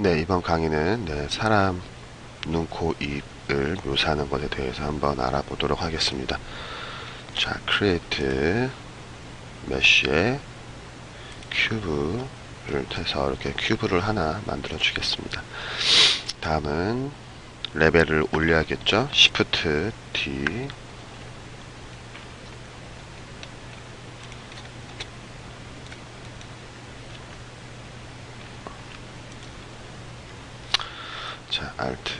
네, 이번 강의는 사람 눈, 코, 입을 묘사하는 것에 대해서 한번 알아보도록 하겠습니다. 자, create mesh에 큐브를 해서 이렇게 큐브를 하나 만들어 주겠습니다. 다음은 레벨을 올려야겠죠. Shift D. 자, Alt,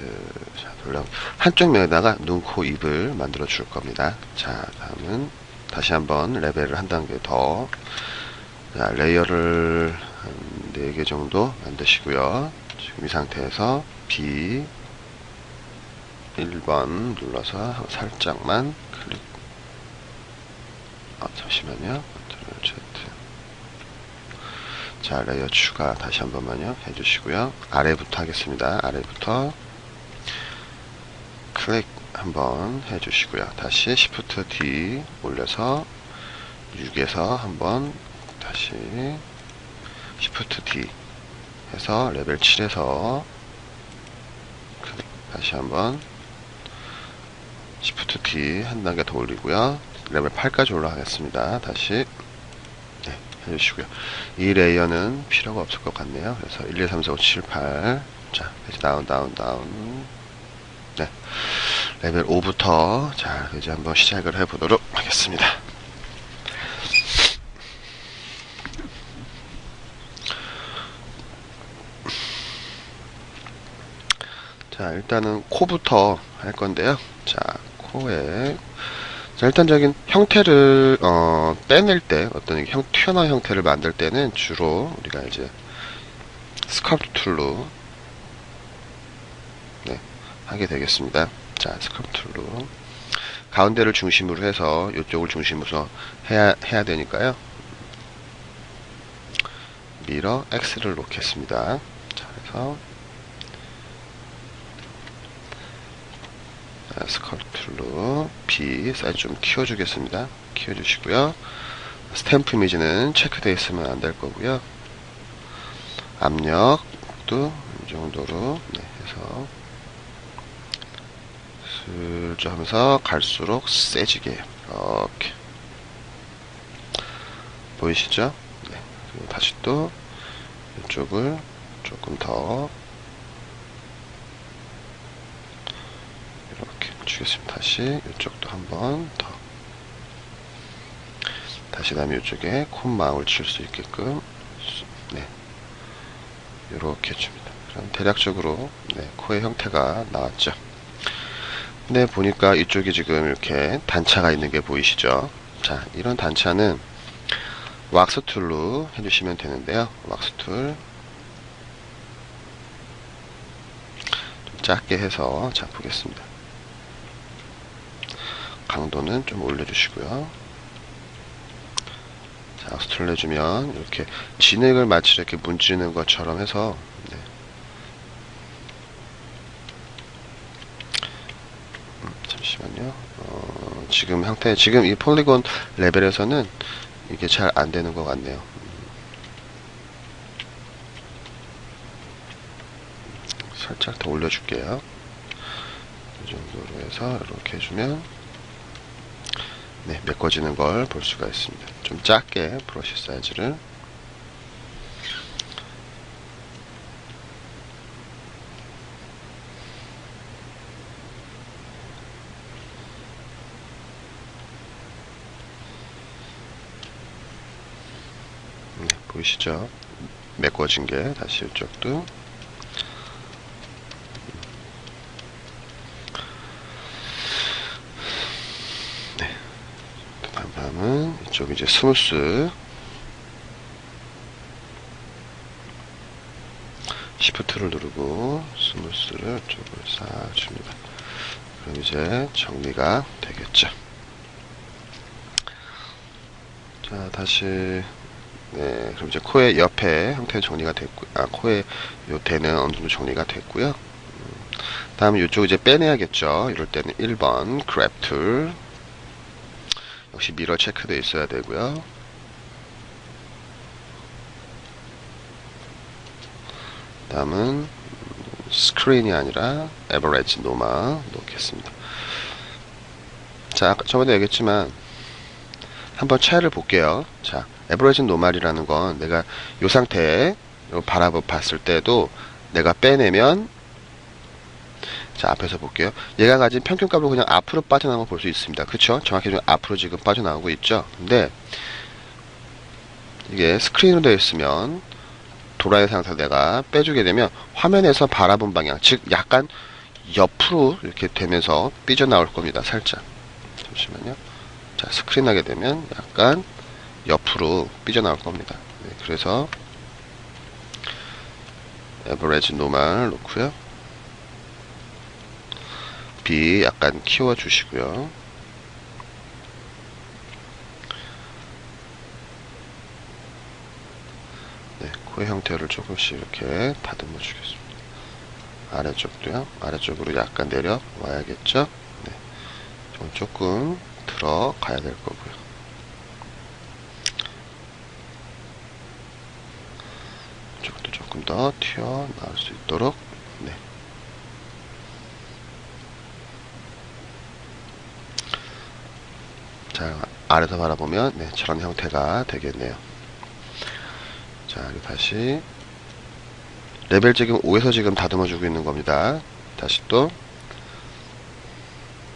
자, 돌려. 한쪽 면에다가 눈, 코, 입을 만들어 줄 겁니다. 자, 다음은 다시 한번 레벨을 한 단계 더. 자, 레이어를 한 4개 정도 만드시고요. 지금 이 상태에서 B 1번 눌러서 살짝만 클릭. 잠시만요. 컨트롤 Z. 자, 레이어 추가 다시 한 번만요 해주시고요. 아래부터 하겠습니다. 아래부터 클릭 한번 해주시고요. 다시 Shift D 올려서 6에서 한번 다시 Shift D 해서 레벨 7에서 클릭 다시 한번 Shift D 한 단계 더 올리고요. 레벨 8까지 올라가겠습니다. 다시 해주시고요. 이 레이어는 필요가 없을 것 같네요. 그래서 1, 2, 3, 4, 5, 7, 8. 자, 이제 다운. 네. 레벨 5부터, 자, 이제 한번 시작을 해보도록 하겠습니다. 자, 일단은 코부터 할 건데요. 자, 코에. 자, 일단적인 형태를 빼낼 때 어떤 튀어나온 형태를 만들 때는 주로 우리가 이제 스컬프트 툴로 하게 되겠습니다. 자, 스컬프트 툴로 가운데를 중심으로 해서 이쪽을 중심으로 해야 되니까요. 미러 X를 놓겠습니다. 자, 그래서 스컬프트 툴로 B 사이즈 좀 키워주겠습니다. 키워주시고요. 스탬프 이미지는 체크되어 있으면 안 될 거고요. 압력도 이 정도로 해서 슬쩍 하면서 갈수록 세지게 이렇게 보이시죠? 네. 그리고 다시 또 이쪽을 조금 더 이렇게 주겠습니다. 다시 이쪽도 한번 더 다시 다음에 이쪽에 콧망울 칠 수 있게끔 이렇게 줍니다. 그럼 대략적으로 코의 형태가 나왔죠. 근데 보니까 이쪽이 지금 이렇게 단차가 있는 게 보이시죠? 자, 이런 단차는 왁스 툴로 해주시면 되는데요. 왁스 툴 좀 작게 해서 자 보겠습니다. 강도는 좀 올려주시고요. 자, 왁스 툴 내주면 이렇게 진액을 마치 이렇게 문지르는 것처럼 해서 잠시만요. 지금 형태, 지금 이 폴리곤 레벨에서는 이게 잘 안 되는 것 같네요. 살짝 더 올려줄게요. 이 정도로 해서 이렇게 해주면 메꿔지는 걸 볼 수가 있습니다. 좀 작게 브러쉬 사이즈를 보이시죠? 메꿔진 게 다시 이쪽도 다음은 이쪽 이제 스무스 시프트를 누르고 스무스를 이쪽으로 싹 줍니다. 그럼 이제 정리가 되겠죠. 자, 다시 그럼 이제 코의 옆에 형태 정리가 됐고, 코의 요 대는 어느 정도 정리가 됐고요. 다음에 이쪽 이제 빼내야겠죠. 이럴 때는 1번 그랩 툴 역시 미러 체크되어 있어야 되고요. 다음은 스크린이 아니라 에버리지 노마 놓겠습니다. 자, 아까 저번에 얘기했지만 한번 차이를 볼게요. 자, 에버리지 노말이라는 건 내가 이 상태에 바라봤을 때도 내가 빼내면, 자, 앞에서 볼게요. 얘가 가진 평균값으로 그냥 앞으로 빠져나온 걸 볼 수 있습니다. 그쵸? 정확히 좀 앞으로 지금 빠져나오고 있죠. 근데 이게 스크린으로 되어 있으면 도라의 상태에서 내가 빼주게 되면 화면에서 바라본 방향, 즉 약간 옆으로 이렇게 되면서 삐져나올 겁니다. 살짝. 잠시만요. 자, 스크린 하게 되면 약간 옆으로 삐져나올 겁니다. 네, 그래서 에버리지 노말 놓고요. B 약간 키워 주시고요. 네, 코의 형태를 조금씩 이렇게 다듬어 주겠습니다. 아래쪽도요. 아래쪽으로 약간 내려 와야겠죠. 네, 조금 들어가야 될 거고요. 이쪽도 조금 더 튀어나올 수 있도록. 네. 자, 아래서 바라보면 네, 저런 형태가 되겠네요. 자, 그리고 다시 레벨 지금 5에서 지금 다듬어 주고 있는 겁니다. 다시 또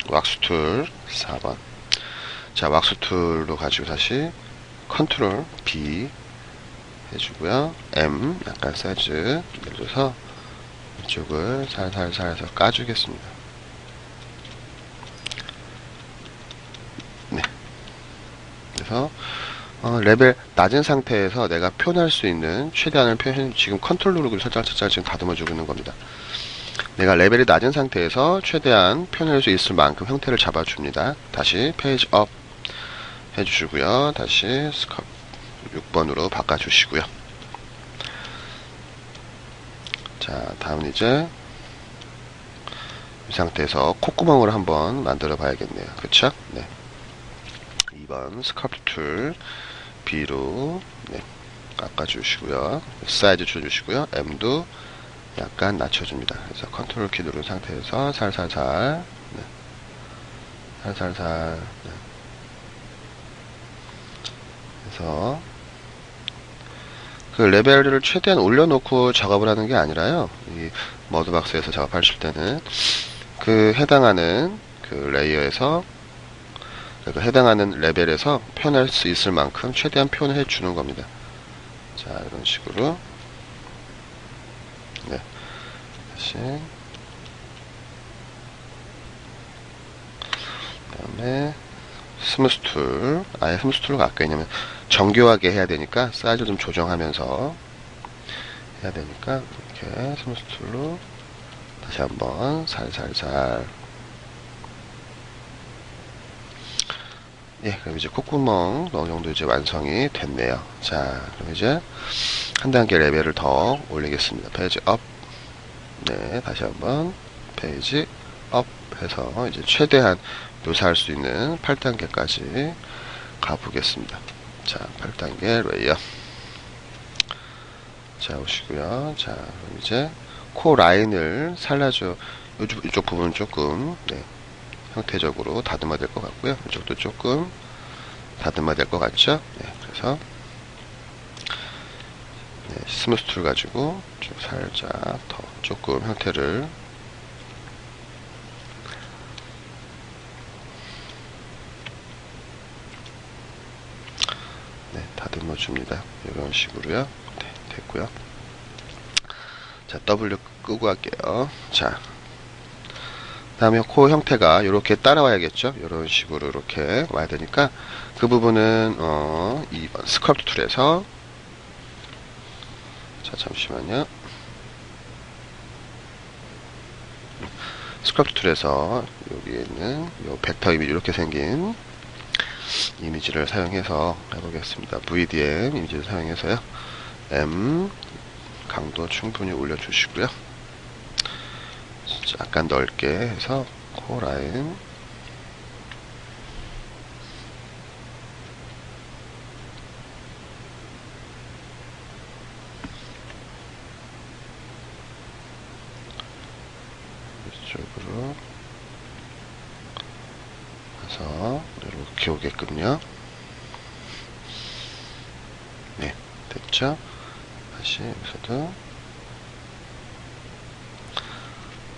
왁스 툴 4번. 자, 왁스 툴로 가지고 다시 컨트롤 B 해주고요. M 약간 사이즈 내려서 이쪽을 살살살 해서 까주겠습니다. 네. 그래서 레벨 낮은 상태에서 내가 표현할 수 있는 최대한을 표현, 지금 컨트롤 누르고 살짝 지금 다듬어주고 있는 겁니다. 내가 레벨이 낮은 상태에서 최대한 표현할 수 있을 만큼 형태를 잡아줍니다. 다시 페이지 업 해주시고요. 다시 스컵 6번으로 바꿔주시고요. 자, 다음은 이제 이 상태에서 콧구멍을 한번 만들어 봐야겠네요. 그쵸? 네. 2번 스컬프트 툴 B로 네, 깎아주시고요. 사이즈 줄여주시고요. M도 약간 낮춰줍니다. 그래서 컨트롤 키 누른 상태에서 살살살 네. 살살살 네. 그래서 그 레벨을 최대한 올려놓고 작업을 하는 게 아니라요. 이 머드박스에서 작업하실 때는 그 해당하는 그 레이어에서 그 해당하는 레벨에서 표현할 수 있을 만큼 최대한 표현을 해주는 겁니다. 자, 이런 식으로 네, 다시 그다음에 스무스 툴, 아예 스무스 툴로 갈게요. 왜냐면 정교하게 해야 되니까 사이즈 좀 조정하면서 해야 되니까 이렇게 스무스 툴로 다시 한번 살살살. 예, 그럼 이제 콧구멍 어느 정도 이제 완성이 됐네요. 자, 그럼 이제 한 단계 레벨을 더 올리겠습니다. 페이지 업. 네, 다시 한번 페이지 업 해서 이제 최대한 묘사할 수 있는 8단계까지 가보겠습니다. 자, 8단계 레이어. 자, 오시고요. 자, 그럼 이제 코 라인을 살라줘. 이쪽 부분 조금, 네, 형태적으로 다듬어야 될 것 같고요. 이쪽도 조금 다듬어야 될 것 같죠? 네, 그래서 네, 스무스 툴 가지고 좀 살짝 더 조금 형태를 네, 다듬어 줍니다. 이런 식으로요. 네, 됐고요. 자, W 끄고 할게요. 자, 다음에 코 형태가 이렇게 따라와야겠죠. 이런 식으로 이렇게 와야 되니까 그 부분은 2번 스컬프트 툴에서 자, 잠시만요. 스컬프트 툴에서 여기에 있는 요 벡터 이미지 이렇게 생긴 이미지를 사용해서 해보겠습니다. VDM 이미지를 사용해서요. M 강도 충분히 올려주시고요. 약간 넓게 해서 코 라인 이쪽으로 해서 이렇게 오게끔요. 네, 됐죠? 다시 여기서도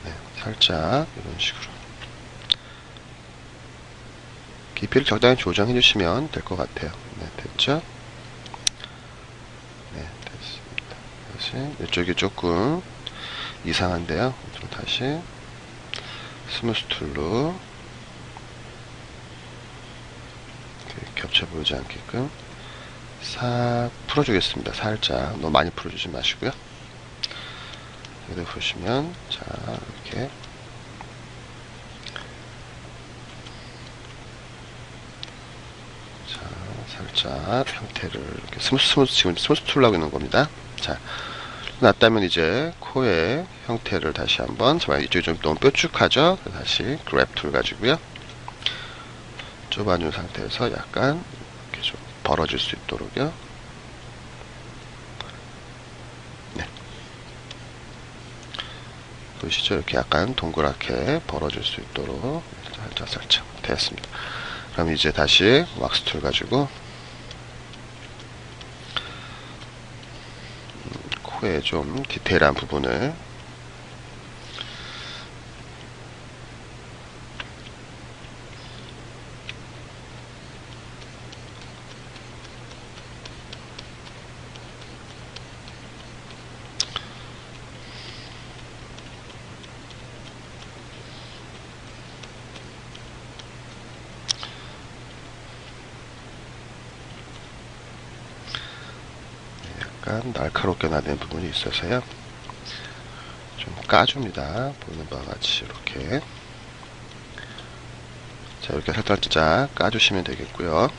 네, 살짝 이런 식으로 깊이를 적당히 조정해 주시면 될 것 같아요. 네, 됐죠? 네, 됐습니다. 다시 이쪽이 조금 이상한데요. 좀 다시 스무스 툴로 겹쳐 보이지 않게끔 싹 풀어주겠습니다. 살짝 너무 많이 풀어주지 마시고요. 여기 보시면 자 이렇게 자 살짝 형태를 이렇게 스무스 지금 스무스 툴로 하고 있는 겁니다. 자 놨다면 이제 코의 형태를 다시 한번 잠깐 이쪽이 좀 너무 뾰족하죠? 다시 그랩 툴 가지고요. 좁아준 상태에서 약간 이렇게 좀 벌어질 수 있도록요. 네. 보이시죠? 이렇게 약간 동그랗게 벌어질 수 있도록 살짝 됐습니다. 그럼 이제 다시 왁스 툴 가지고 코에 좀 디테일한 부분을 약간 날카롭게 나는 부분이 있어서요. 좀 까줍니다. 보는 바와 같이 이렇게. 자, 이렇게 살짝 까주시면 되겠고요.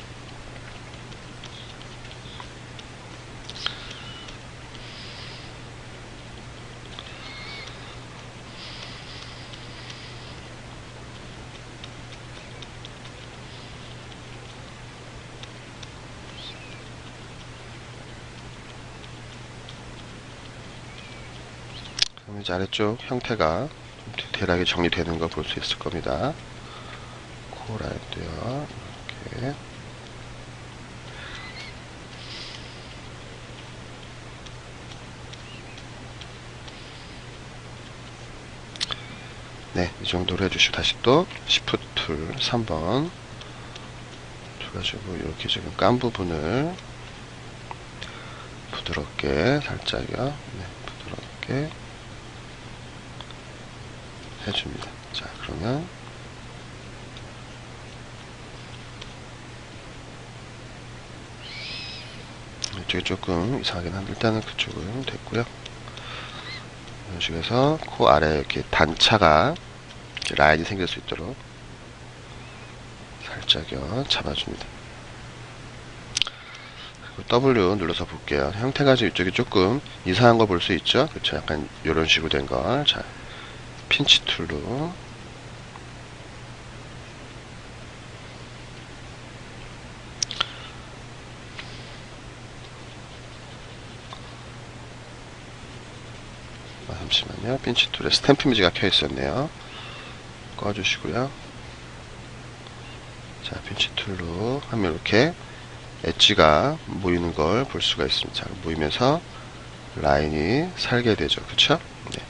그럼 이제 아래쪽 형태가 좀 디테일하게 정리되는 거 볼 수 있을 겁니다. 코 라인도요. 이렇게. 네, 이 정도로 해주시고 다시 또 시프트 툴 3번 가지고 이렇게 지금 깐 부분을 부드럽게 살짝요. 네, 부드럽게 해줍니다. 자, 그러면 이쪽이 조금 이상하긴 한데 일단은 그쪽은 됐고요. 이런 식으로 해서 코 아래 이렇게 단차가 이렇게 라인이 생길 수 있도록 살짝요 잡아줍니다. 그리고 W 눌러서 볼게요. 형태가 지금 이쪽이 조금 이상한 거 볼 수 있죠? 그렇죠? 약간 이런 식으로 된 걸. 자, 핀치 툴로 잠시만요. 핀치 툴에 스탬프 이미지가 켜 있었네요. 꺼주시고요. 자, 핀치 툴로 하면 이렇게 엣지가 모이는 걸 볼 수가 있습니다. 자, 모이면서 라인이 살게 되죠. 그쵸? 네.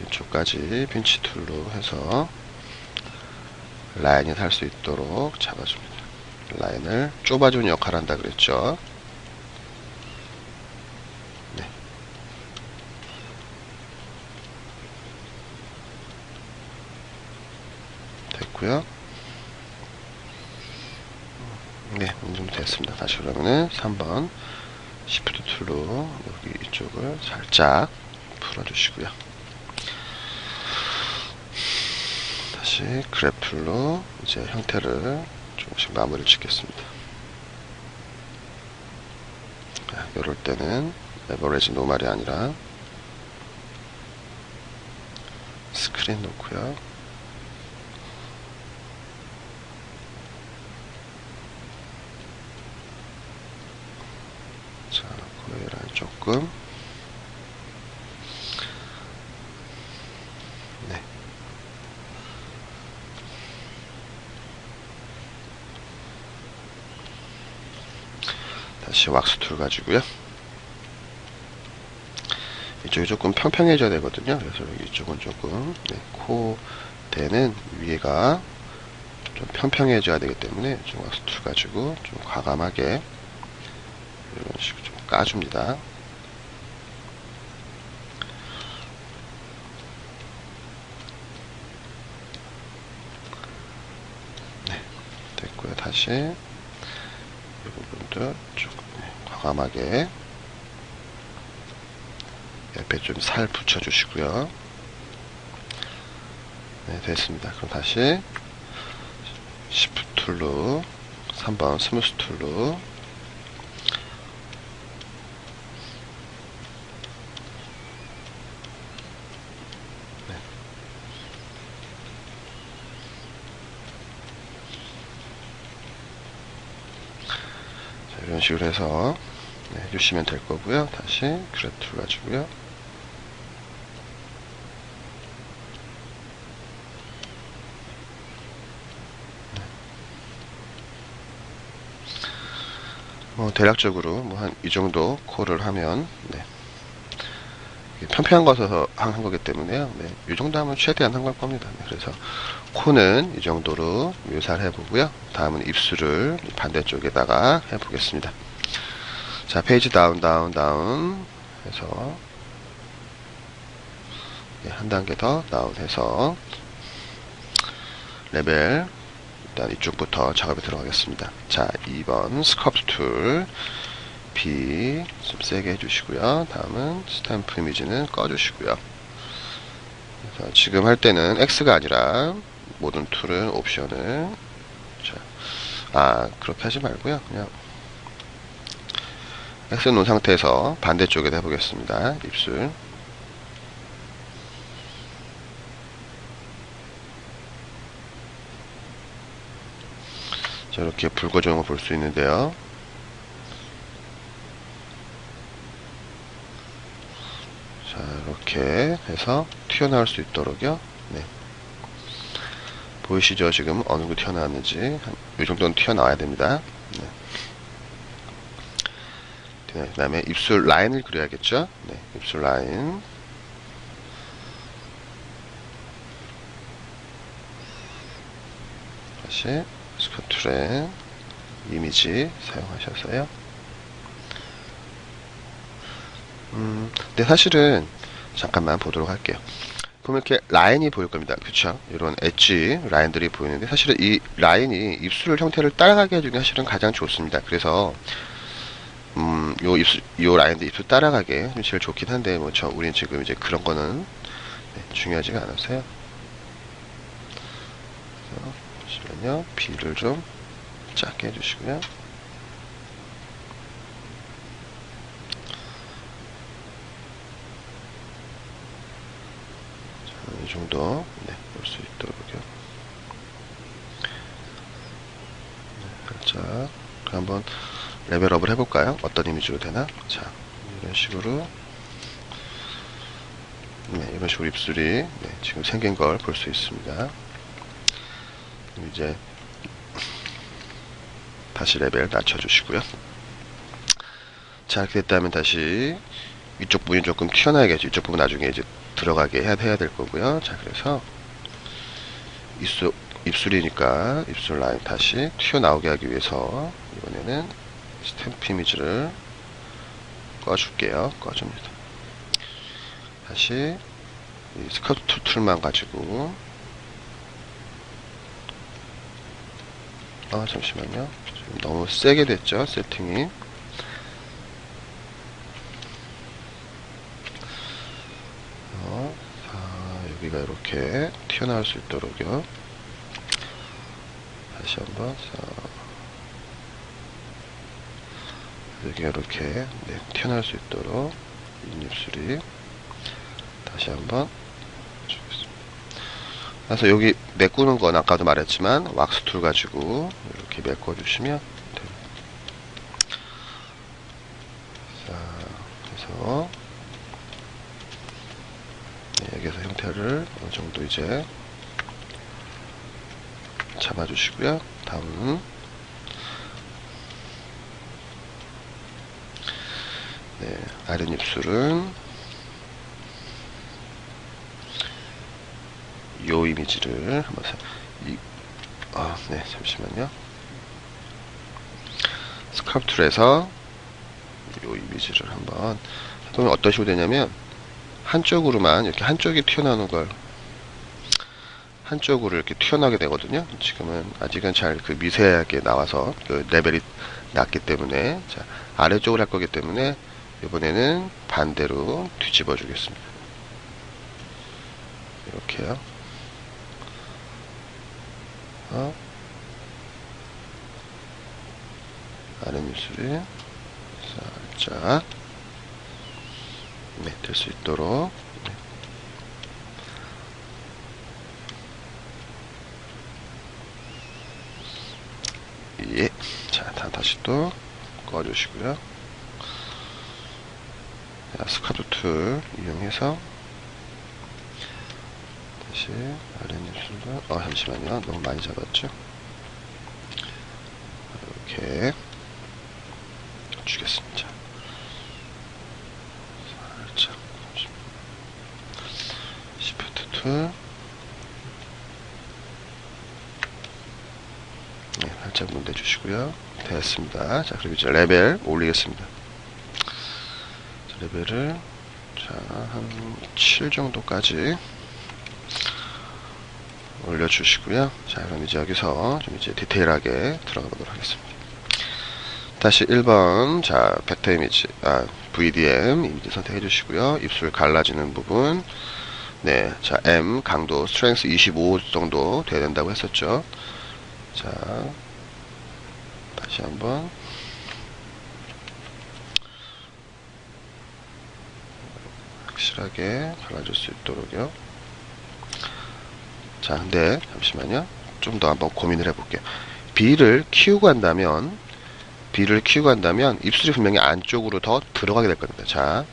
이쪽까지 핀치 툴로 해서 라인이 살 수 있도록 잡아줍니다. 라인을 좁아주는 역할을 한다 그랬죠. 네. 됐고요. 네, 어느 정도 됐습니다. 다시 그러면은 3번 시프트 툴로 여기 이쪽을 살짝 풀어주시고요. 다시 그랩 툴로 이제 형태를 조금씩 마무리를 짓겠습니다. 이럴 때는 레버리지 노말이 아니라 스크린 놓고요. 자, 코에랑 조금 다시 왁스 툴 가지고요. 이쪽이 조금 평평해져야 되거든요. 그래서 이쪽은 조금 코대는 위에가 좀 평평해져야 되기 때문에 좀 왁스 툴 가지고 좀 과감하게 이런 식으로 좀 까줍니다. 네, 됐고요. 다시 이 부분도 조금 과감하게 옆에 좀 살 붙여주시고요. 네, 됐습니다. 그럼 다시 시프트 툴로 3번 스무스 툴로 자, 이런 식으로 해서 해주시면 될 거고요. 다시 그래프 툴 가지고요. 대략적으로 뭐 한 이 정도 콜을 하면 평평한 것에서 한 거기 때문에요. 이 정도 하면 최대한 한 걸 겁니다. 그래서 코는 이 정도로 묘사를 해보고요. 다음은 입술을 반대쪽에다가 해보겠습니다. 자, 페이지 다운 해서 한 단계 더 다운해서 레벨 일단 이쪽부터 작업에 들어가겠습니다. 자, 2번 스커프 툴 B 좀 세게 해주시고요. 다음은 스탬프 이미지는 꺼주시고요. 그래서 지금 할 때는 X가 아니라 모든 툴은 옵션을 그렇게 하지 말고요. 그냥 X 놓은 상태에서 반대쪽에다 해보겠습니다. 입술 자, 이렇게 붉어지는 거 볼 수 있는데요. 자, 이렇게 해서 튀어나올 수 있도록요. 보이시죠? 지금 어느 정도 튀어나왔는지 이 정도는 튀어나와야 됩니다. 그 다음에 입술 라인을 그려야겠죠? 입술 라인 다시 스커툴에 이미지 사용하셔서요. 근데 사실은 잠깐만 보도록 할게요. 보면 이렇게 라인이 보일 겁니다. 그쵸? 이런 엣지 라인들이 보이는데 사실은 이 라인이 입술 형태를 따라가게 해주는 게 사실은 가장 좋습니다. 그래서 요 라인도 입술 따라가게 제일 좋긴 한데 우린 지금 이제 그런 거는 중요하지가 않아서요. 보시면요, B를 좀 작게 해주시고요. 자, 이 정도 볼 수 있도록요. 살짝 한번 레벨업을 해볼까요? 어떤 이미지로 되나? 자, 이런 식으로 이런 식으로 입술이 지금 생긴 걸 볼 수 있습니다. 이제 다시 레벨 낮춰주시고요. 자, 이렇게 됐다면 다시 이쪽 부분이 조금 튀어나와야겠죠. 이쪽 부분 나중에 이제 들어가게 해야 될 거고요. 자, 그래서 입술이니까 입술 라인 다시 튀어나오게 하기 위해서 이번에는 스탬프 이미지를 꺼줄게요. 꺼줍니다. 다시 이 스커트 툴만 가지고 잠시만요. 지금 너무 세게 됐죠, 세팅이. 여기가 이렇게 튀어나올 수 있도록요. 다시 한번 여기가 이렇게 튀어나올 수 있도록 윗입술이 다시 한번 주겠습니다. 그래서 여기 메꾸는 건 아까도 말했지만 왁스 툴 가지고 이렇게 메꿔 주시면 돼요. 자, 그래서 여기서 형태를 어느 정도 이제 잡아주시고요. 다음 네, 아랫입술은 요 이미지를 한번 네, 잠시만요. 스크럽 툴에서 요 이미지를 한번 해보면 어떤 식으로 되냐면, 한쪽으로만 이렇게 한쪽이 튀어나오는 걸, 한쪽으로 이렇게 튀어나오게 되거든요. 지금은 아직은 잘 그 미세하게 나와서 그 레벨이 낮기 때문에, 자, 아래쪽으로 할 거기 때문에 이번에는 반대로 뒤집어 주겠습니다. 이렇게요. 아랫입술이 살짝 네, 될 수 있도록. 네. 예. 자, 다시 또 꺼주시고요. 스카드 툴 이용해서 다시 아랫입술도 잠시만요. 너무 많이 잡았죠? 이렇게 주겠습니다. 살짝 시프트 툴 네, 살짝 문대 주시고요. 됐습니다. 자, 그리고 이제 레벨 올리겠습니다. 자, 레벨을 한 7 정도까지 올려주시고요. 자, 그럼 이제 여기서 좀 이제 디테일하게 들어가 보도록 하겠습니다. 다시 1번, 자, 벡터 이미지, VDM 이미지 선택해 주시고요. 입술 갈라지는 부분, 네, 자, M 강도, 스트렝스 25 정도 돼야 된다고 했었죠. 자, 다시 한번. 확실하게 갈라질 수 있도록요. 자, 근데 잠시만요. 좀 더 한번 고민을 해볼게요. B를 키우고 한다면 입술이 분명히 안쪽으로 더 들어가게 될 겁니다. 자,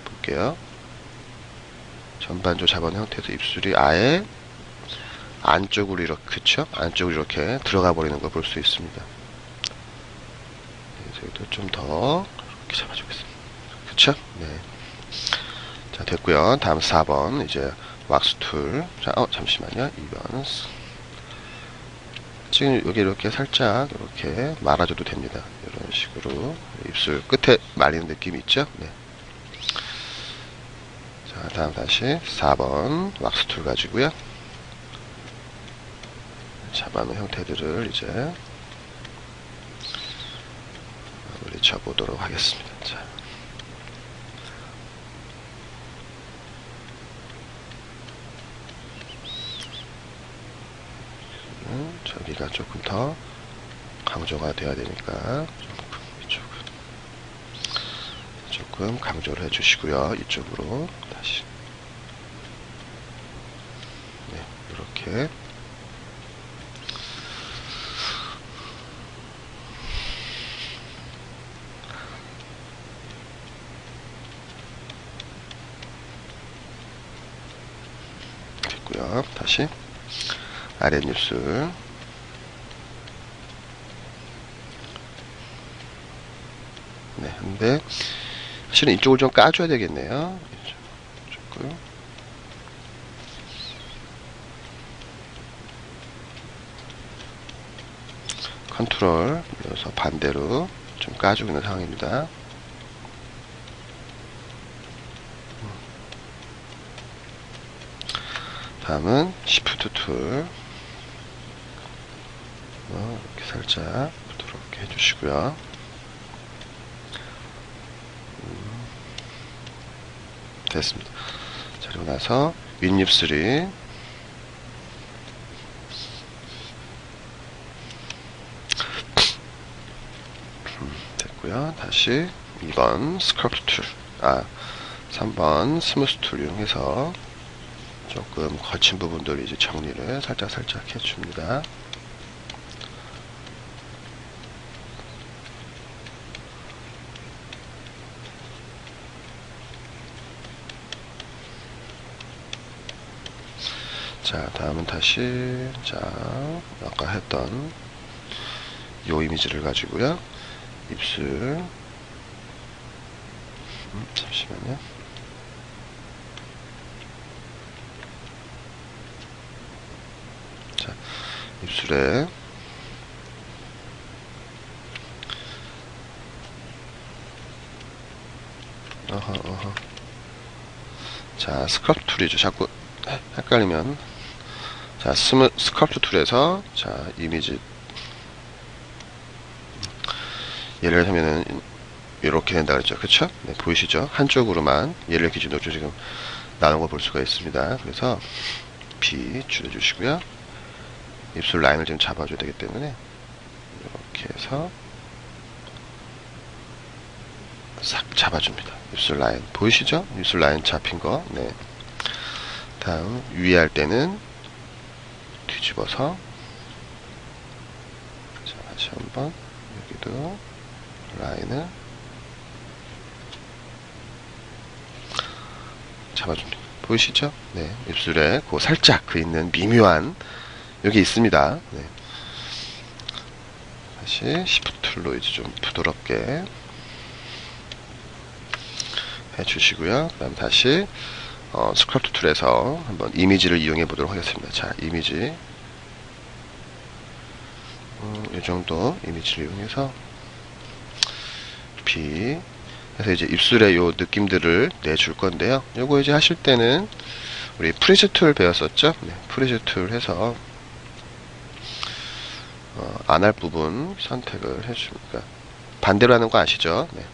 볼게요. 전반적으로 잡아놓은 형태에서 입술이 아예 안쪽으로 이렇게, 그쵸? 안쪽으로 이렇게 들어가 버리는 걸 볼 수 있습니다. 여기도 좀 더 이렇게 잡아주겠습니다. 그쵸? 네. 자, 됐고요. 다음 4번 이제 왁스 툴. 자, 잠시만요. 2번. 지금 여기 이렇게 살짝 이렇게 말아줘도 됩니다. 이런 식으로 입술 끝에 말리는 느낌이 있죠? 네. 자, 다음 다시 4번 왁스 툴 가지고요. 잡아놓은 형태들을 이제 마무리 쳐보도록 하겠습니다. 자. 저기가 조금 더 강조가 돼야 되니까 이쪽은 조금 강조를 해주시고요. 이쪽으로 다시 네, 이렇게 됐고요. 다시 아랫입술 네, 근데 사실은 이쪽을 좀 까줘야 되겠네요. 조금 컨트롤 눌러서 반대로 좀 까주고 있는 상황입니다. 다음은 시프트 툴 이렇게 살짝 부드럽게 해주시고요. 됐습니다. 자, 그리고 나서 윗입술이 됐고요. 다시 2번 스컬프트 툴 3번 스무스 툴 이용해서 조금 거친 부분들 이제 정리를 살짝 해줍니다. 자, 다음은 다시 아까 했던 요 이미지를 가지고요. 입술. 잠시만요. 자, 입술에 자, 스컬프트 툴이죠. 자꾸 헷갈리면. 자, 스컬프트 툴에서, 자, 이미지. 예를 들면은, 이렇게 된다 그랬죠. 그쵸? 네, 보이시죠? 한쪽으로만, 얘를 기준으로 지금 나눈 거 볼 수가 있습니다. 그래서, B 줄여주시고요. 입술 라인을 지금 잡아줘야 되기 때문에, 이렇게 해서, 싹 잡아줍니다. 입술 라인. 보이시죠? 입술 라인 잡힌 거. 네. 다음, 위에 할 때는, 뒤집어서, 자, 다시 한번, 여기도, 라인을, 잡아줍니다. 보이시죠? 네. 입술에 그 살짝 그 있는 미묘한, 여기 있습니다. 네. 다시, 시프트로 이제 좀 부드럽게, 해주시고요. 그 다음 다시 스크럽트 툴에서 한번 이미지를 이용해 보도록 하겠습니다. 자, 이미지 이 정도 이미지를 이용해서 B 해서 이제 입술의 요 느낌들을 내줄 건데요. 요거 이제 하실 때는 우리 프리즈 툴 배웠었죠? 네, 프리즈 툴 해서 안 할 부분 선택을 해줍니다. 반대로 하는 거 아시죠? 네.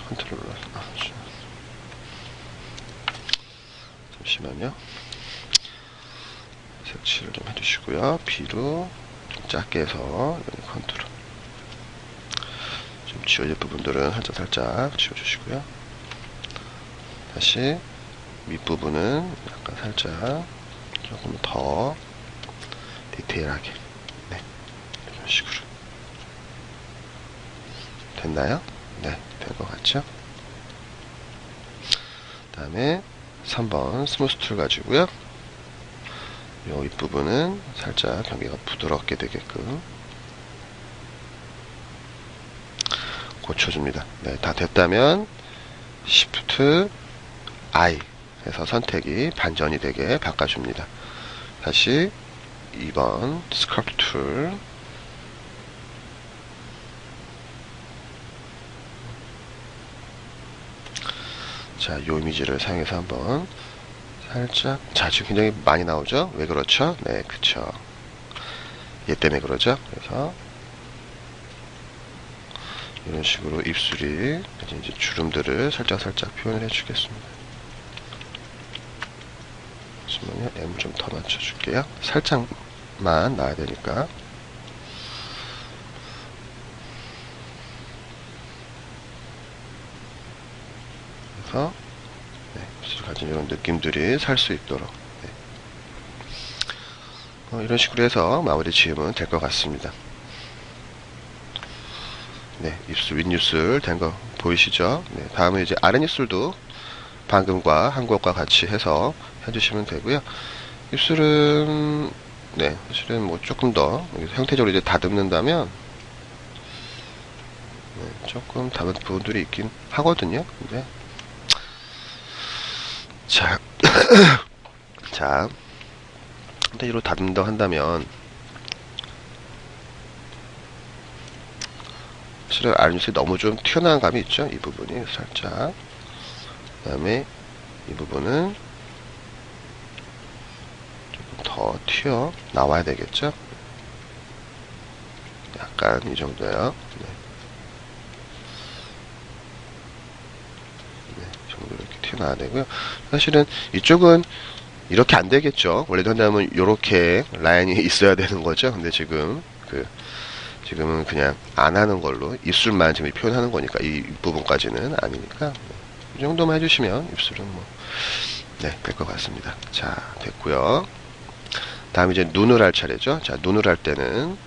컨트롤 잠시만요. 색칠을 좀 해주시고요. B로 좀 작게 해서 컨트롤 좀 지워질 부분들은 살짝 지워주시고요. 다시 윗부분은 약간 살짝 조금 더 디테일하게, 네, 이런 식으로 됐나요? 네, 된 것 같죠? 그 다음에 3번 스무스 툴 가지고요. 요 윗부분은 살짝 경계가 부드럽게 되게끔 고쳐줍니다. 네, 다 됐다면 Shift I 해서 선택이 반전이 되게 바꿔줍니다. 다시 2번 스컬프트 툴, 자, 요 이미지를 사용해서 한번 살짝, 자, 지금 굉장히 많이 나오죠? 왜 그렇죠? 네, 그쵸. 얘 때문에 그러죠? 그래서 이런 식으로 입술이 이제 주름들을 살짝 표현을 해주겠습니다. 잠시만요. M 좀 더 맞춰줄게요. 살짝만 나와야 되니까. 그래서 네, 입술이 가진 이런 느낌들이 살 수 있도록 네. 이런 식으로 해서 마무리 지으면 될 것 같습니다. 네, 입술, 윗입술 된 거 보이시죠? 네, 다음에 이제 아랫입술도 방금과 한 것과 같이 해서 해주시면 되고요. 입술은 네, 사실은 뭐 조금 더 형태적으로 이제 다듬는다면 네, 조금 다른 부분들이 있긴 하거든요. 근데 자, 자, 형태적으로 다듬는다 한다면 사실은 아랫입술이 너무 좀 튀어나온 감이 있죠. 이 부분이 살짝. 그 다음에 이 부분은 조금 더 튀어 나와야 되겠죠. 약간 이 정도요. 네. 네, 이 정도 이렇게 튀어나와야 되고요. 사실은 이쪽은 이렇게 안 되겠죠. 원래도 한다면 이렇게 라인이 있어야 되는 거죠. 근데 지금은 그냥 안 하는 걸로 입술만 지금 표현하는 거니까 이 부분까지는 아니니까 이 정도만 해주시면 입술은 뭐 네, 될 것 같습니다. 자, 됐고요. 다음 이제 눈을 할 차례죠. 자, 눈을 할 때는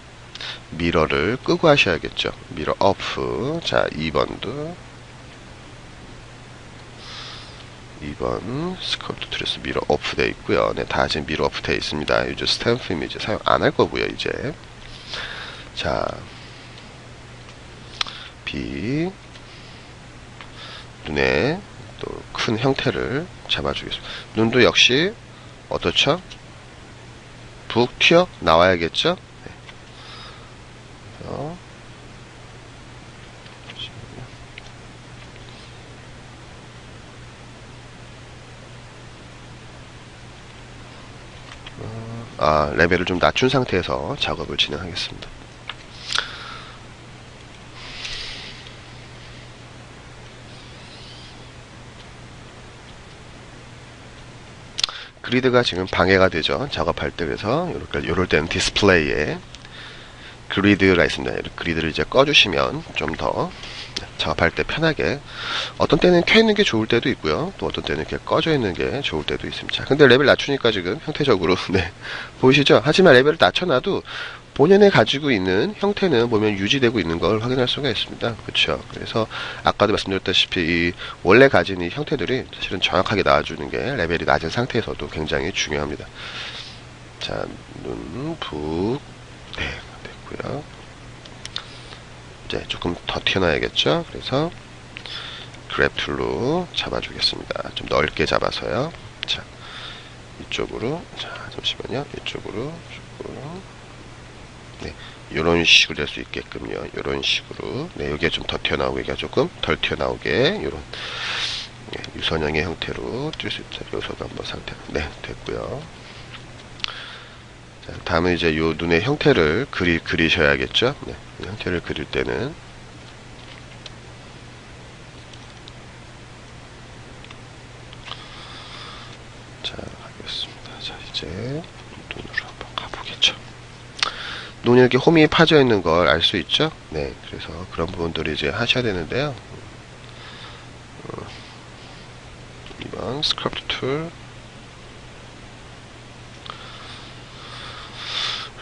미러를 끄고 하셔야겠죠. 미러 오프. 자, 2번도 2번 스컬프트 트레스 미러 오프 되어 있고요. 네, 다 지금 미러 오프 되어 있습니다. 이제 스탬프 이미지 사용 안 할 거고요. 이제 자, B 눈에 또 큰 형태를 잡아주겠습니다. 눈도 역시 어떻죠? 북 튀어 나와야겠죠? 네. 레벨을 좀 낮춘 상태에서 작업을 진행하겠습니다. 그리드가 지금 방해가 되죠. 작업할 때. 그래서 요럴 때는 디스플레이에 그리드가 있습니다. 그리드를 이제 꺼주시면 좀 더 작업할 때 편하게, 어떤 때는 켜 있는 게 좋을 때도 있고요. 또 어떤 때는 이렇게 꺼져 있는 게 좋을 때도 있습니다. 자, 근데 레벨 낮추니까 지금 형태적으로 네, 보이시죠? 하지만 레벨을 낮춰놔도 본연에 가지고 있는 형태는 보면 유지되고 있는 걸 확인할 수가 있습니다. 그렇죠? 그래서 아까도 말씀드렸다시피 이 원래 가진 이 형태들이 사실은 정확하게 나와주는 게 레벨이 낮은 상태에서도 굉장히 중요합니다. 자, 눈, 북, 네, 됐고요. 이제 조금 더 튀어나야겠죠? 그래서 그랩 툴로 잡아주겠습니다. 좀 넓게 잡아서요. 자, 이쪽으로, 자, 잠시만요. 이쪽으로, 네, 이런 식으로 될 수 있게끔요. 이런 식으로. 네, 여기가 좀 더 튀어나오고, 여기가 조금 덜 튀어나오게, 이런 네, 유선형의 형태로 뜰 수 있죠. 요소도 한번 상태. 네, 됐고요. 자, 다음은 이제 요 눈의 형태를 그리셔야겠죠. 네, 형태를 그릴 때는 자, 하겠습니다. 자, 이제 눈으로 한번 가보겠죠. 눈이 이렇게 홈이 파져 있는 걸 알 수 있죠. 네, 그래서 그런 부분들을 이제 하셔야 되는데요. 2번 스컬프트 툴.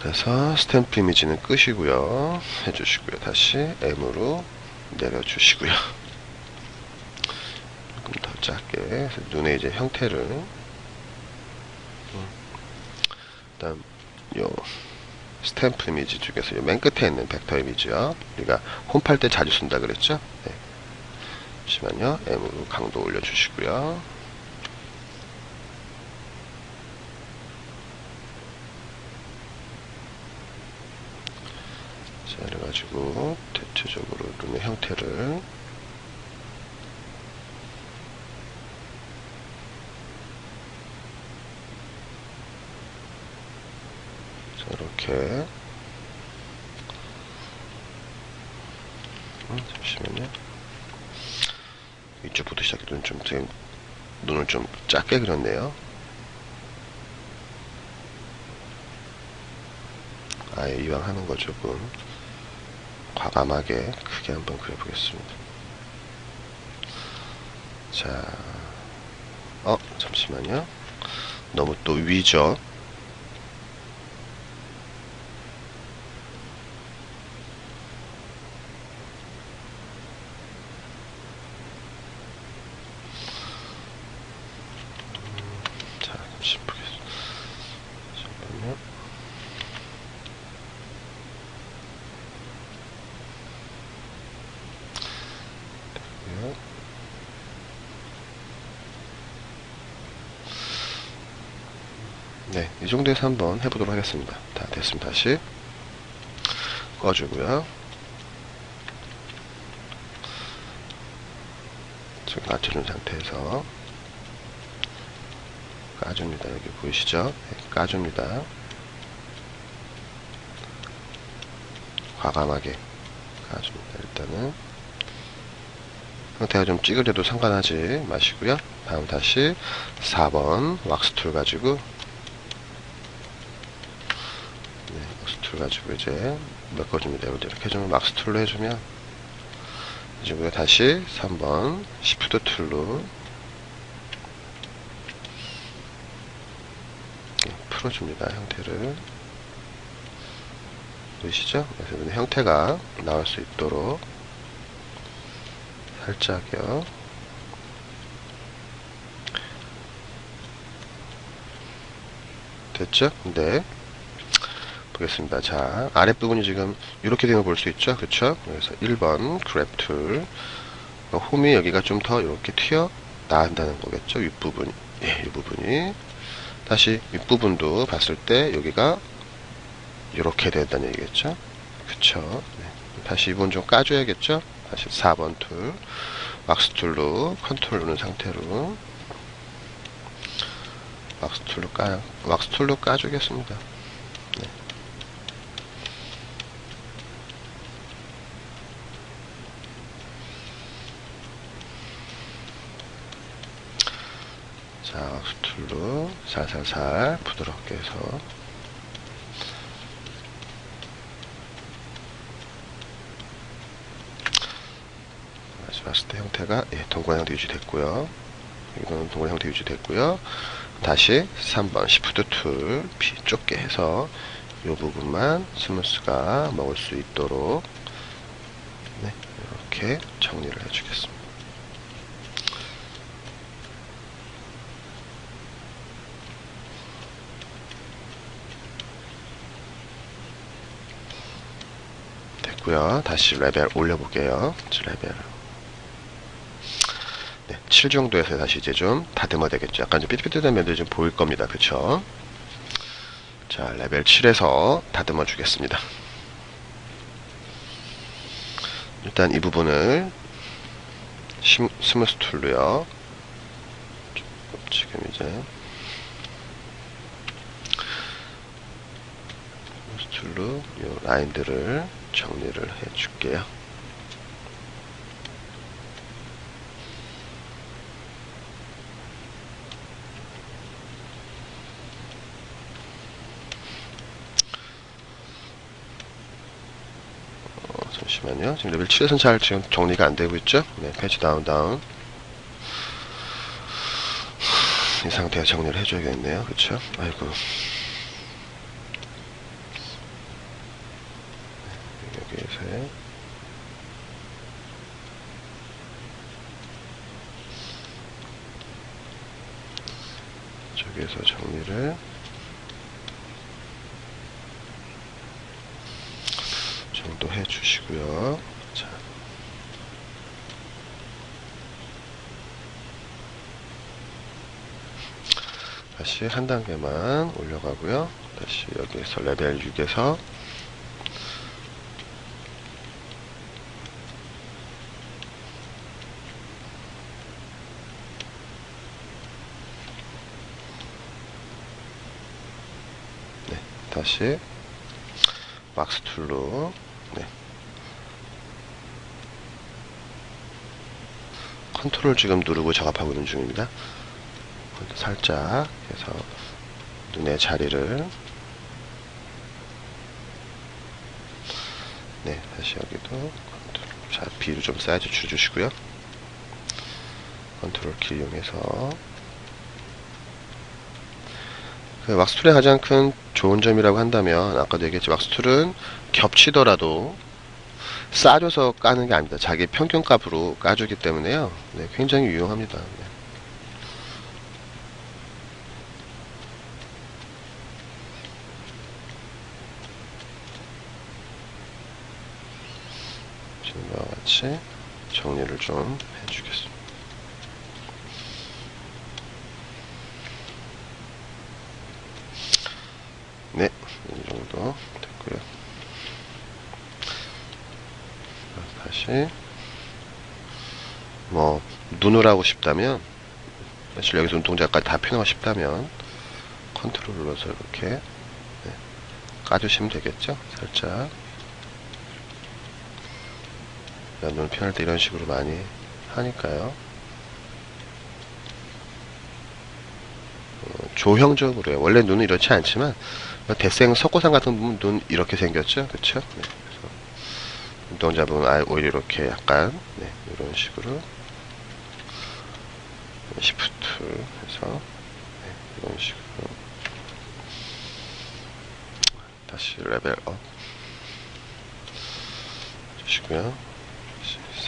그래서 스탬프 이미지는 끄시고요. 해주시고요. 다시 M으로 내려주시고요. 조금 더 작게 눈의 이제 형태를 다음 요 스탬프 이미지 중에서 요 맨 끝에 있는 벡터 이미지요. 우리가 홈팔 때 자주 쓴다 그랬죠. 네. 잠시만요. M으로 강도 올려주시고요. 자, 이래가지고 대체적으로 눈의 형태를 자, 이렇게 잠시만요. 이쪽부터 시작해 눈을 좀 작게 그렸네요. 아예 이왕 하는 거 조금 과감하게 크게 한번 그려보겠습니다. 자, 잠시만요. 너무 또 위죠. 자, 잠시 보겠습니다. 잠깐만요. 네, 이 정도에서 한번 해보도록 하겠습니다. 다 됐습니다. 다시 꺼주고요. 지금 낮춰준 상태에서 까줍니다. 여기 보이시죠? 네, 까줍니다. 과감하게 까줍니다. 일단은 형태가 좀 찌그려도 상관하지 마시고요. 다음 다시 4번 왁스 툴 가지고 가지고 이제 메꿔줍니다. 이렇게 해주면 막스 툴로 해주면 이제 우리가 다시 3번 시프트 툴로 풀어줍니다. 형태를 보이시죠? 그래서 이런 형태가 나올 수 있도록 살짝요. 됐죠? 네. 보겠습니다. 자, 아랫부분이 지금 이렇게 되는 걸 볼 수 있죠? 그쵸? 그래서 1번 그랩 툴. 홈이 여기가 좀 더 이렇게 튀어 나온다는 거겠죠? 윗부분이. 예, 이 부분이. 다시 윗부분도 봤을 때 여기가 이렇게 된다는 얘기겠죠? 그쵸? 네. 다시 이 부분 좀 까줘야겠죠? 다시 4번 툴. 왁스 툴로 컨트롤 누른 상태로 왁스 툴로 까주겠습니다. 네. 자, 왁스 툴로 살살살 부드럽게 해서 다시 봤을 때 형태가 예, 동그란 형태 유지됐고요. 이거는 동그란 형태 유지됐고요. 다시 3번 시프트 툴 비 좁게 해서 이 부분만 스무스가 먹을 수 있도록 네, 이렇게 정리를 해주겠습니다. 됐고요. 다시 레벨 올려볼게요. 레벨 네, 7 정도에서 다시 이제 좀 다듬어야 되겠죠. 약간 좀 삐뚤삐뚤한 면들이 좀 보일 겁니다. 그쵸? 자, 레벨 7에서 다듬어 주겠습니다. 일단 이 부분을 스무스 툴로요. 지금 이제 스무스 툴로 이 라인들을 정리를 해 줄게요. 잠시만요. 지금 레벨 7에서는 잘 지금 정리가 안 되고 있죠? 네, 패치 다운. 이 상태에 정리를 해줘야겠네요. 그쵸? 아이고. 여기에서 저기에서 정리를 정도 해주시고요. 자. 다시 한 단계만 올려가고요. 다시 여기에서 레벨 6에서 네, 다시 왁스 툴로 네. 컨트롤 지금 누르고 작업하고 있는 중입니다. 살짝 해서 눈의 자리를 네, 다시 여기도 컨트롤. 자, B로 좀 사이즈 줄여주시고요. 컨트롤 키 이용해서 그 왁스툴의 가장 큰 좋은 점이라고 한다면 아까도 얘기했지 왁스툴은 겹치더라도 싸줘서 까는 게 아닙니다. 자기 평균값으로 까주기 때문에요. 네, 굉장히 유용합니다. 네. 지금과 같이 정리를 좀 해주겠습니다. 네, 이 정도 됐고요. 다시 뭐 눈을 하고 싶다면 사실 여기서 눈동자까지 다 표현하고 싶다면 컨트롤 눌러서 이렇게 네, 까주시면 되겠죠. 살짝 눈 표현할 때 이런 식으로 많이 하니까요. 조형적으로요. 원래 눈은 이렇지 않지만 대생 석고상 같은 부분 눈 이렇게 생겼죠. 그쵸? 네, 그래서 눈동자부분 오히려 이렇게 약간 네, 이런 식으로 시프트 해서 네, 이런 식으로 다시 레벨 업 주시고요.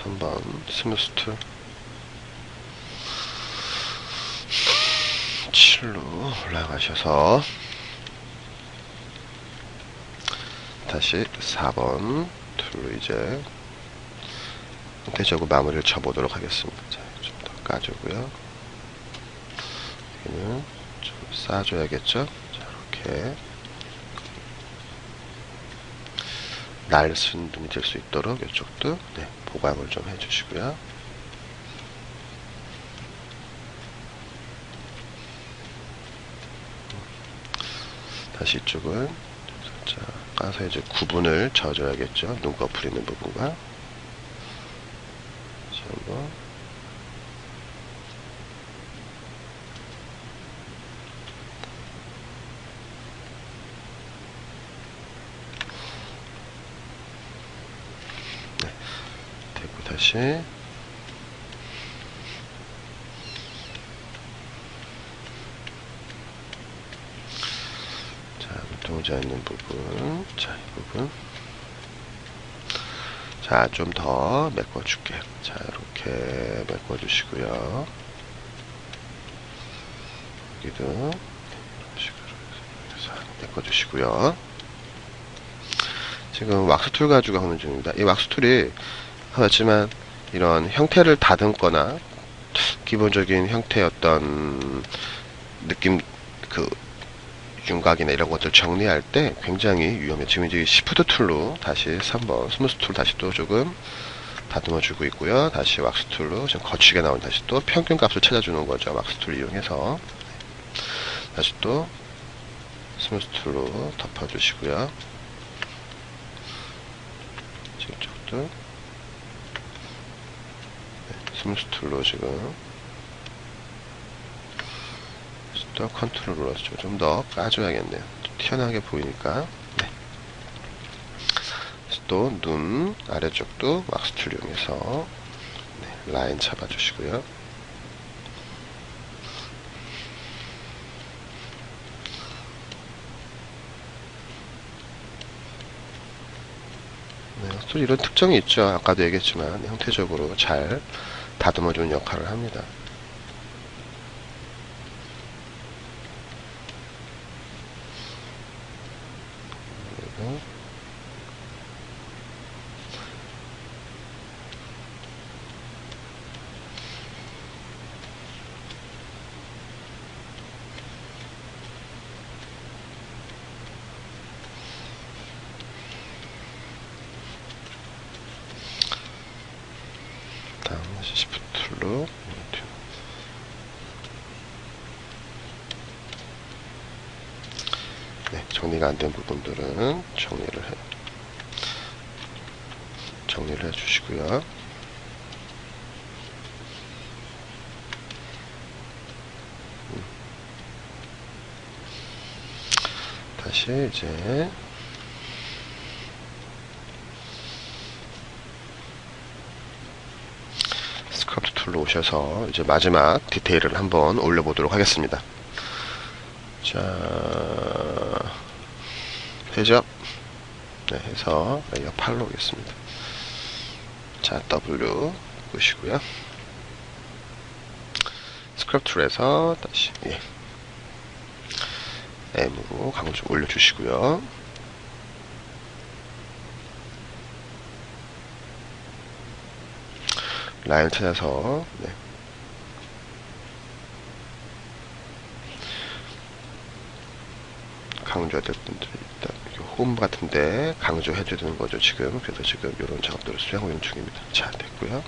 3번 스무스 툴 7로 올라가셔서 다시 4번 툴로 이제 형태적으로 마무리를 쳐보도록 하겠습니다. 자, 좀 더 까주고요. 여기는 좀 싸줘야겠죠? 자, 이렇게 날순둥이 될 수 있도록 이쪽도 네, 보강을 좀 해주시고요. 다시 이쪽은 살짝 까서 이제 구분을 져줘야겠죠. 눈꺼풀 있는 부분과. 다시 한번. 네. 됐고, 다시. 눈동자 있는 부분. 자, 이 부분. 자, 좀 더 메꿔줄게요. 자, 이렇게 메꿔주시고요. 여기도 이런 식으로 해서 메꿔주시고요. 지금 왁스툴 가지고 하는 중입니다. 이 왁스툴이 하지만 이런 형태를 다듬거나 기본적인 형태의 어떤 느낌, 그 윤곽이나 이런 것들 정리할 때 굉장히 위험해요. 지금 이제 시프트 툴로 다시 3번 스무스 툴 다시 또 조금 다듬어 주고 있고요. 다시 왁스 툴로 지금 거치게 나온 다시 또 평균 값을 찾아주는 거죠. 왁스 툴 이용해서 다시 또 스무스 툴로 덮어 주시고요. 지금 쪽도 네, 스무스 툴로 지금 또 컨트롤 눌러서 좀 더 까줘야겠네요. 좀 튀어나오게 보이니까. 네. 또 눈 아래쪽도 왁스 툴 이용해서 네, 라인 잡아주시고요. 네, 또 이런 특징이 있죠. 아까도 얘기했지만 형태적으로 잘 다듬어주는 역할을 합니다. 다음 다시 시프트 툴로 네, 정리가 안 된 부분들은 정리를 해 주시고요. 다시 이제 스커트 툴로 오셔서 이제 마지막 디테일을 한번 올려보도록 하겠습니다. 자, 회접 네, 해서 레이어 8로 오겠습니다. 자, W 보시고요. 스크럽 툴에서 다시 예. M으로 강도 좀 올려주시고요. 라인 찾아서 네. 강조해야 될 분들이 일단 홈 같은데 강조해줘야 되는 거죠 지금. 그래서 지금 이런 작업들을 수행하고 있는 중입니다. 자, 됐고요.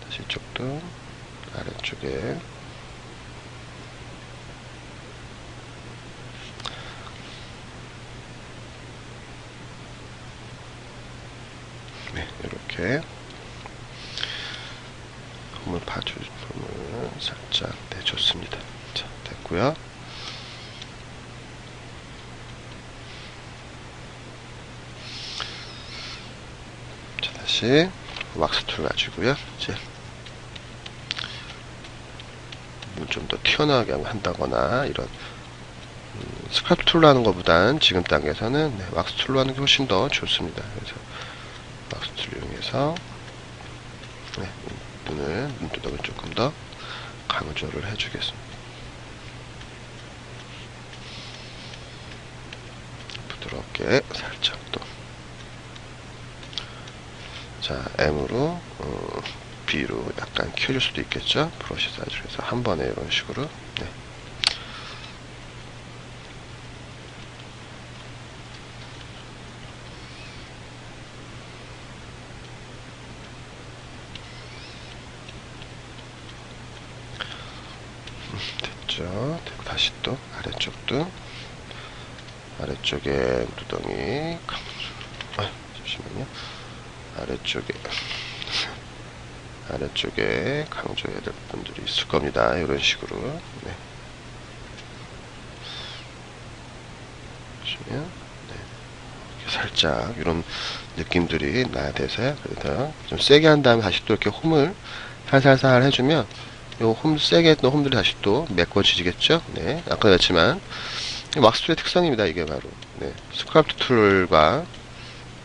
다시 이쪽도 아래쪽에 네, 이렇게 홈을 홈을 살짝 네, 좋습니다. 자, 됐고요. 자, 다시 왁스 툴 가지고요. 이제 좀 더 튀어나오게 한다거나 이런 스크랍 툴로 하는 것보단 지금 단계에서는 네, 왁스 툴로 하는 게 훨씬 더 좋습니다. 그래서 마우스 툴 이용해서 네, 눈두덩을 조금 더 강조를 해주겠습니다. 부드럽게 살짝 또. 자, M으로 B로 약간 키워줄 수도 있겠죠. 브러쉬 사이즈로 해서 한 번에 이런 식으로. 네. 됐죠. 그리고 다시 또 아래쪽도 아래쪽에 두덩이 잠시만요. 아래쪽에 강조해야 될 분들이 있을 겁니다. 이런 식으로. 네. 보시면 네. 살짝 이런 느낌들이 나야 돼서요. 그래서 좀 세게 한 다음에 다시 또 이렇게 홈을 살살살 해주면 요 홈 세게 했던 홈들이 다시 또 메꿔지겠죠. 네. 아까 그랬지만 왁스툴의 특성입니다. 이게 바로 네. 스크랍 툴과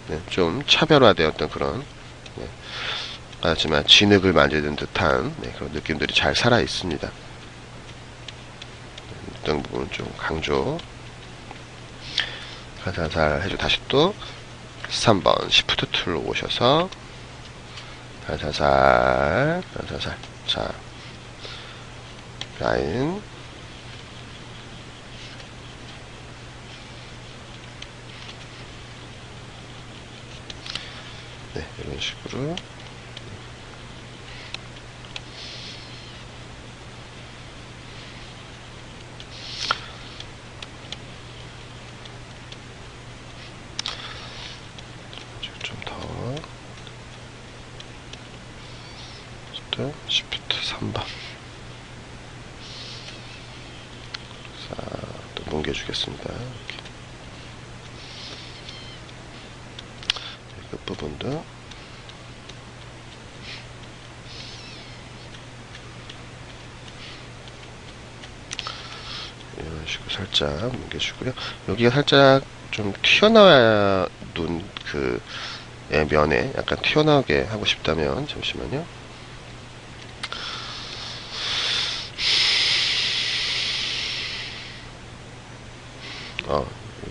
네. 좀 차별화되었던 그런 네. 하지만 진흙을 만지는 듯한 네. 그런 느낌들이 잘 살아 있습니다. 어떤 부분은 좀 강조 살살 해줘. 다시 또 3번 시프트 툴로 오셔서 살살 자 라인 네 이런 식으로 또 시프트 3번 자, 또 넘겨주겠습니다. 이렇게. 끝부분도 이런 식으로 살짝 넘겨주고요. 여기가 살짝 좀 튀어나와야 눈 그 면에 약간 튀어나오게 하고 싶다면 잠시만요.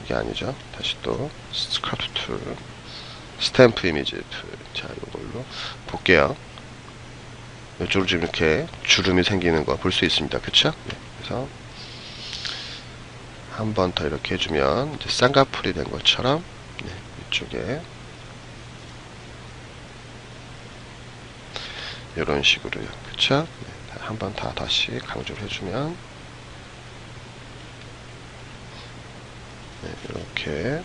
이게 아니죠. 다시 또 스크랍 툴 스탬프 이미지 툴. 자, 이걸로 볼게요. 이쪽으로 지금 이렇게 주름이 생기는 거 볼 수 있습니다. 그쵸? 네, 그래서 한 번 더 이렇게 해주면 이제 쌍꺼풀이 된 것처럼 네, 이쪽에 이런 식으로요. 그쵸? 네, 한 번 다 다시 강조를 해주면 네, 이렇게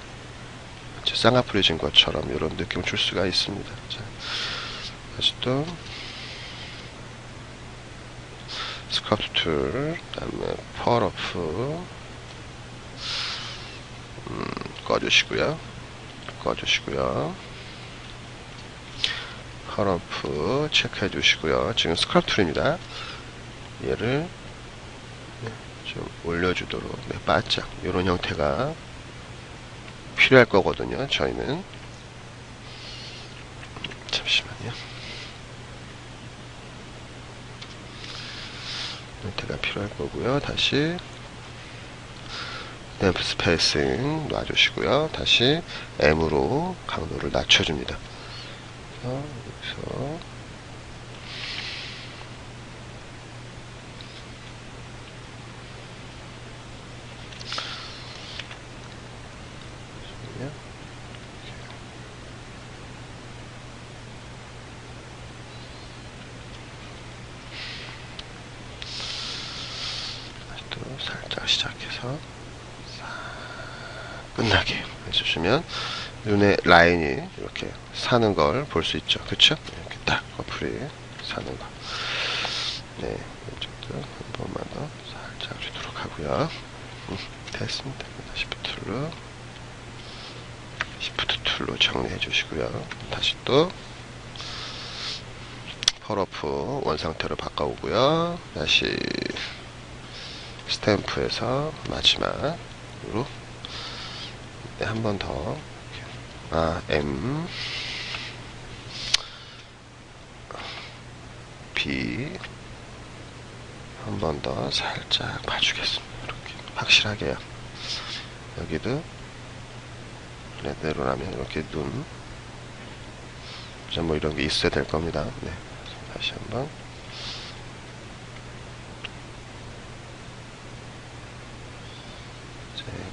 쌍꺼풀이 진 것처럼 이런 느낌을 줄 수가 있습니다. 자, 다시 또 스크랍 툴, 그 다음에 펄어프 꺼주시고요. 펄어프 체크해 주시고요. 지금 스크랍 툴입니다. 얘를 좀 올려주도록 네, 바짝 이런 형태가 필요할 거거든요. 저희는 잠시만요. 형태가 필요할 거고요. 다시 램프 스페이싱 놔주시고요. 다시 M으로 강도를 낮춰줍니다. 여기서 또 살짝 시작해서 끝나게 해주시면 눈에 라인이 이렇게 사는 걸 볼 수 있죠. 그쵸? 이렇게 딱 커플이 사는 거. 네, 이쪽도 한 번만 더 살짝 주도록 하고요. 됐습니다. 시프트 툴로 정리해 주시고요. 다시 또 펄어프 원상태로 바꿔오고요. 다시 스탬프에서 마지막으로 네, 한 번 더 M 높이 한 번 더 살짝 봐주겠습니다. 이렇게 확실하게요. 여기도 레드로라면 이렇게 눈, 뭐 이런 게 있어야 될 겁니다. 네, 다시 한번.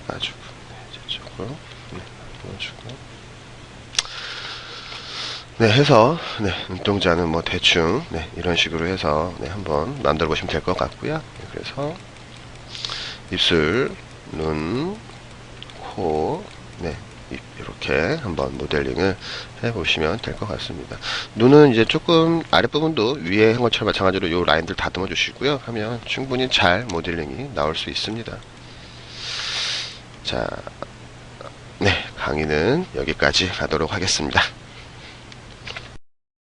까주고, 네, 저쪽으로, 네, 넣어주고. 네, 해서, 네, 눈동자는 뭐 대충, 네, 이런 식으로 해서, 네, 한번 만들어 보시면 될 것 같고요. 네, 그래서, 입술, 눈, 코, 네, 이렇게 한번 모델링을 해보시면 될 것 같습니다. 눈은 이제 조금 아랫부분도 위에 한 것처럼 마찬가지로 요 라인들 다듬어 주시고요. 하면 충분히 잘 모델링이 나올 수 있습니다. 자, 네, 강의는 여기까지 가도록 하겠습니다.